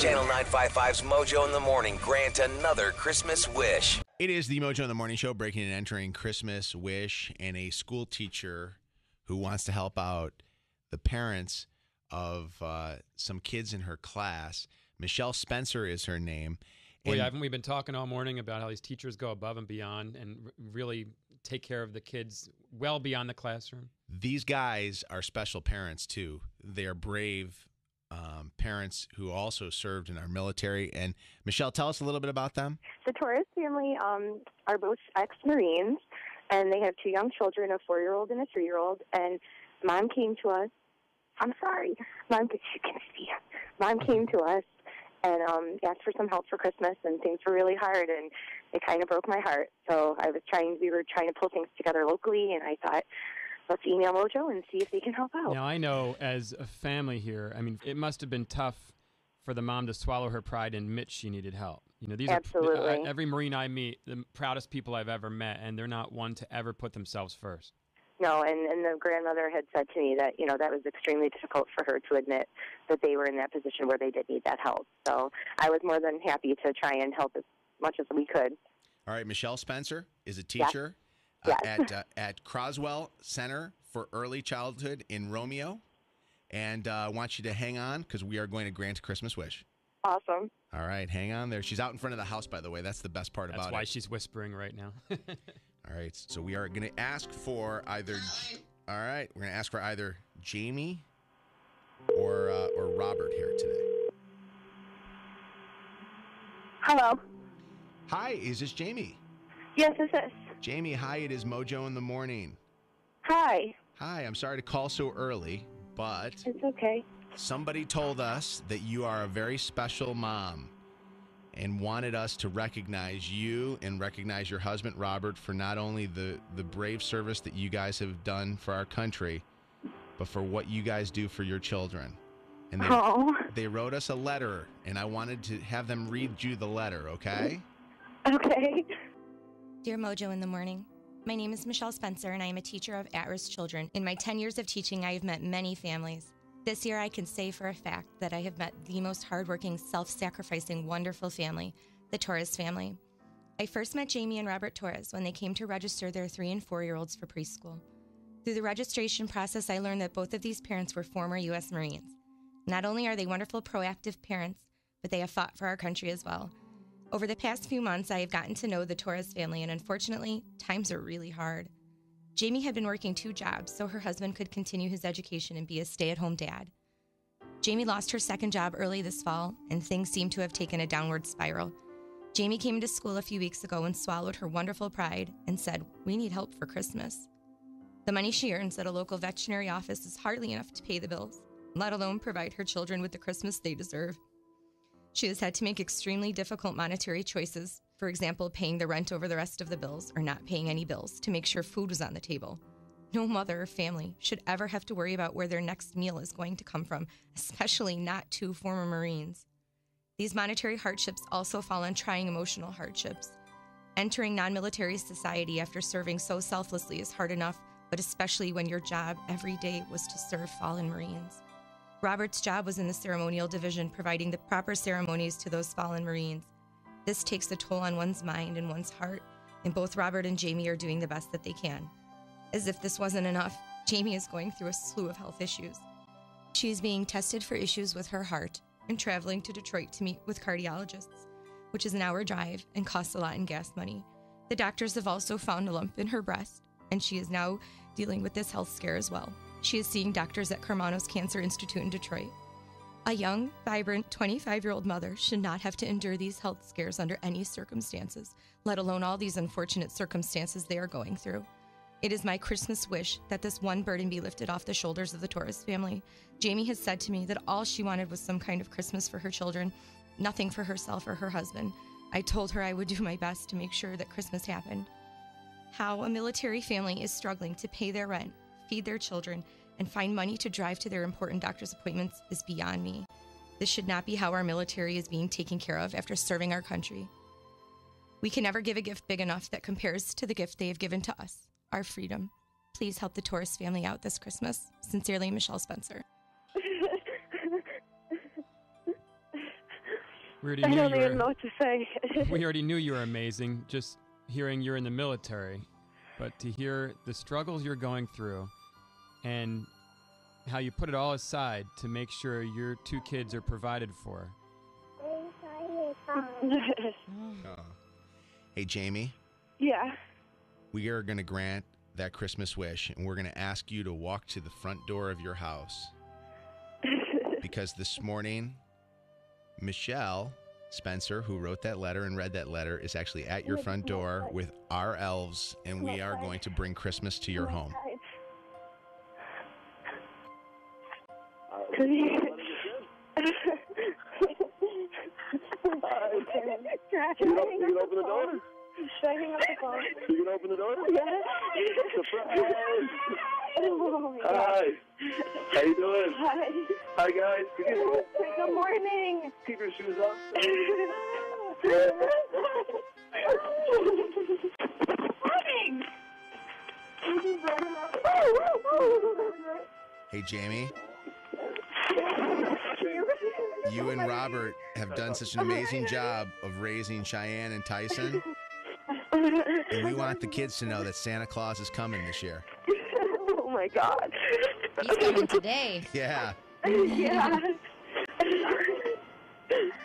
Channel 955's Mojo in the Morning grant another Christmas wish. It is the Mojo in the Morning Show, breaking and entering Christmas wish, and a school teacher who wants to help out the parents of some kids in her class. Michelle Spencer is her name. Well, yeah, haven't we been talking all morning about how these teachers go above and beyond and really take care of the kids well beyond the classroom? These guys are special parents, too. They're brave parents who also served in our military. And Michelle, tell us a little bit about them. The Torres family are both ex-Marines, and they have two young children, a 4-year-old and a 3-year-old. And Mom came to us. I'm sorry. Mom, you can see it. Mom came to us and asked for some help for Christmas, and things were really hard, and it kind of broke my heart. So we were trying to pull things together locally, and I thought, let's email Mojo and see if they can help out. Now, I know as a family here, I mean, it must have been tough for the mom to swallow her pride and admit she needed help. You know, these Absolutely. are every Marine I meet, the proudest people I've ever met, and they're not one to ever put themselves first. No, and the grandmother had said to me that, that was extremely difficult for her to admit that they were in that position where they did need that help. So I was more than happy to try and help as much as we could. All right, Michelle Spencer is a teacher at Croswell Center for Early Childhood in Romeo. And I want you to hang on because we are going to grant a Christmas wish. Awesome. All right, hang on there. She's out in front of the house, by the way. That's the best part about it. That's why she's whispering right now. All right, so we are going to ask for either. All right, we're going to ask for either Jamie or Robert here today. Hello. Hi, is this Jamie? Yes, this is. Jamie, hi, it is Mojo in the Morning. Hi. Hi, I'm sorry to call so early, but It's okay. somebody told us that you are a very special mom and wanted us to recognize you and recognize your husband, Robert, for not only the brave service that you guys have done for our country, but for what you guys do for your children. And they wrote us a letter, and I wanted to have them read you the letter, okay? Okay. Dear Mojo in the Morning, my name is Michelle Spencer, and I am a teacher of at-risk children. In my 10 years of teaching, I have met many families. This year, I can say for a fact that I have met the most hardworking, self-sacrificing, wonderful family, the Torres family. I first met Jamie and Robert Torres when they came to register their 3- and 4-year-olds for preschool. Through the registration process, I learned that both of these parents were former U.S. Marines. Not only are they wonderful, proactive parents, but they have fought for our country as well. Over the past few months, I have gotten to know the Torres family, and unfortunately, times are really hard. Jamie had been working 2 jobs so her husband could continue his education and be a stay-at-home dad. Jamie lost her second job early this fall, and things seem to have taken a downward spiral. Jamie came into school a few weeks ago and swallowed her wonderful pride and said, "We need help for Christmas." The money she earns at a local veterinary office is hardly enough to pay the bills, let alone provide her children with the Christmas they deserve. She has had to make extremely difficult monetary choices, for example, paying the rent over the rest of the bills or not paying any bills to make sure food was on the table. No mother or family should ever have to worry about where their next meal is going to come from, especially not 2 former Marines. These monetary hardships also fall on trying emotional hardships. Entering non-military society after serving so selflessly is hard enough, but especially when your job every day was to serve fallen Marines. Robert's job was in the ceremonial division, providing the proper ceremonies to those fallen Marines. This takes a toll on one's mind and one's heart, and both Robert and Jamie are doing the best that they can. As if this wasn't enough, Jamie is going through a slew of health issues. She is being tested for issues with her heart and traveling to Detroit to meet with cardiologists, which is an hour drive and costs a lot in gas money. The doctors have also found a lump in her breast, and she is now dealing with this health scare as well. She is seeing doctors at Kermanos Cancer Institute in Detroit. A young, vibrant 25-year-old mother should not have to endure these health scares under any circumstances, let alone all these unfortunate circumstances they are going through. It is my Christmas wish that this one burden be lifted off the shoulders of the Torres family. Jamie has said to me that all she wanted was some kind of Christmas for her children, nothing for herself or her husband. I told her I would do my best to make sure that Christmas happened. How a military family is struggling to pay their rent, feed their children, and find money to drive to their important doctor's appointments is beyond me. This should not be how our military is being taken care of after serving our country. We can never give a gift big enough that compares to the gift they have given to us, our freedom. Please help the Torres family out this Christmas. Sincerely, Michelle Spencer. We already I knew don't you even were, know what to say. we already knew you were amazing, just hearing you're in the military. But to hear the struggles you're going through and how you put it all aside to make sure your 2 kids are provided for. Hey, Jamie, Yeah. we are going to grant that Christmas wish, and we're going to ask you to walk to the front door of your house. Because this morning, Michelle Spencer, who wrote that letter and read that letter, is actually at your front door with our elves, and we are going to bring Christmas to your home. You can open the door? Should I hang up the phone? You can open the door? Yes. Surprise! Oh, my God. Hi. How you doing? Hi. Hi, guys. Good morning. Keep your shoes off. Hey, Jamie, you and Robert have done such an amazing job of raising Cheyenne and Tyson, and we want the kids to know that Santa Claus is coming this year. Oh, my God. He's coming today. Yeah. Yeah.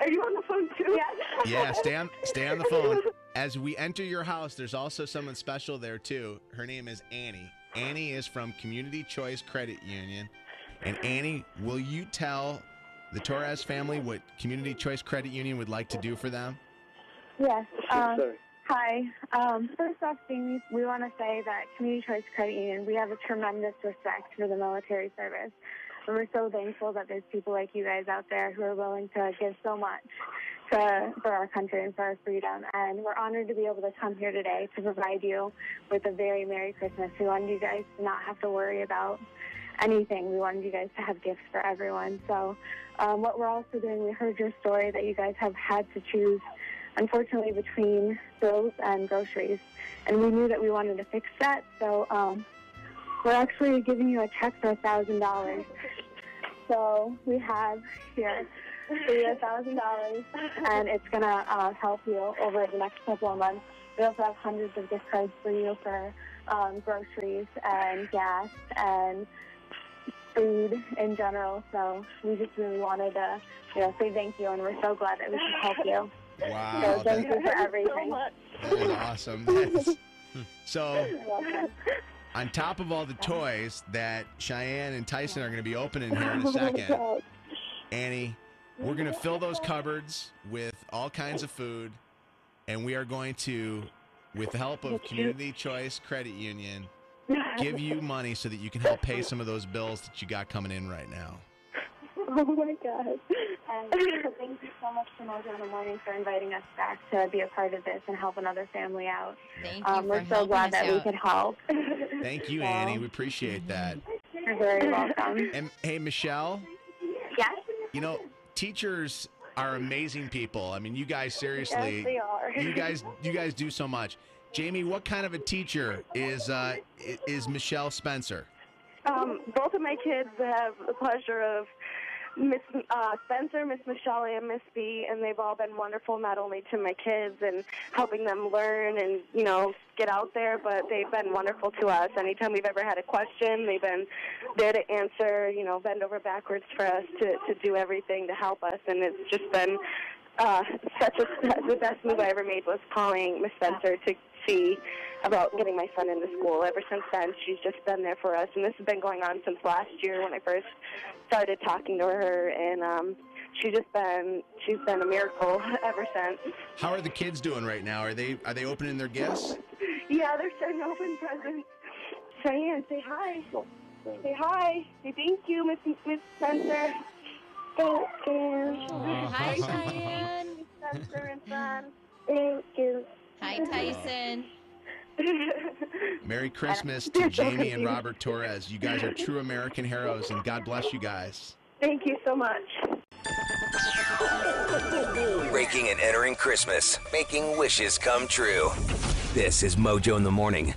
Are you on the phone, too? Yeah, stay on the phone. As we enter your house, there's also someone special there, too. Her name is Annie. Annie is from Community Choice Credit Union. And Annie, will you tell the Torres family what Community Choice Credit Union would like to do for them? Yes. Sorry. Hi. First off, Jamie, we want to say that Community Choice Credit Union, we have a tremendous respect for the military service. And we're so thankful that there's people like you guys out there who are willing to give so much for our country and for our freedom. And we're honored to be able to come here today to provide you with a very Merry Christmas. We wanted you guys to not have to worry about anything. We wanted you guys to have gifts for everyone. So what we're also doing, we heard your story that you guys have had to choose, unfortunately, between bills and groceries. And we knew that we wanted to fix that. So we're actually giving you a check for $1,000. So we have here $1,000, and it's going to help you over the next couple of months. We also have hundreds of gift cards for you for groceries and gas and food in general. So we just really wanted to, say thank you, and we're so glad that we can help you. Wow. So thank you for everything. That is awesome. So, on top of all the toys that Cheyenne and Tyson are going to be opening here in a second, Annie, we're going to fill those cupboards with all kinds of food, and we are going to, with the help of Community Choice Credit Union, give you money so that you can help pay some of those bills that you got coming in right now. Oh, my God. And thank you so much to Mojo in the Morning for inviting us back to be a part of this and help another family out. Thank you for We're so helping glad us that we out. could help. Thank you, Annie. We appreciate that. You're very welcome. And hey, Michelle, Yes? teachers are amazing people. I mean, you guys seriously, Yes, they are. you guys do so much. Jamie, what kind of a teacher is Michelle Spencer? Both of my kids have the pleasure of Miss Spencer, Miss Michelle, and Miss B, and they've all been wonderful, not only to my kids and helping them learn and, get out there, but they've been wonderful to us. Anytime we've ever had a question, they've been there to answer, bend over backwards for us to do everything to help us, and it's just been the best move I ever made was calling Miss Spencer to see about getting my son into school. Ever since then, she's just been there for us, and this has been going on since last year when I first started talking to her, and she's been a miracle ever since. How are the kids doing right now? Are they opening their gifts? Yeah, they're starting to open presents. Cheyenne, say hi. Say hi. Say thank you, Miss Spencer. Thank you. Hi, Cheyenne. Spencer and son. Thank you. Hi, Tyson. Merry Christmas to Jamie and Robert Torres. You guys are true American heroes, and God bless you guys. Thank you so much. Breaking and entering Christmas, making wishes come true. This is Mojo in the Morning.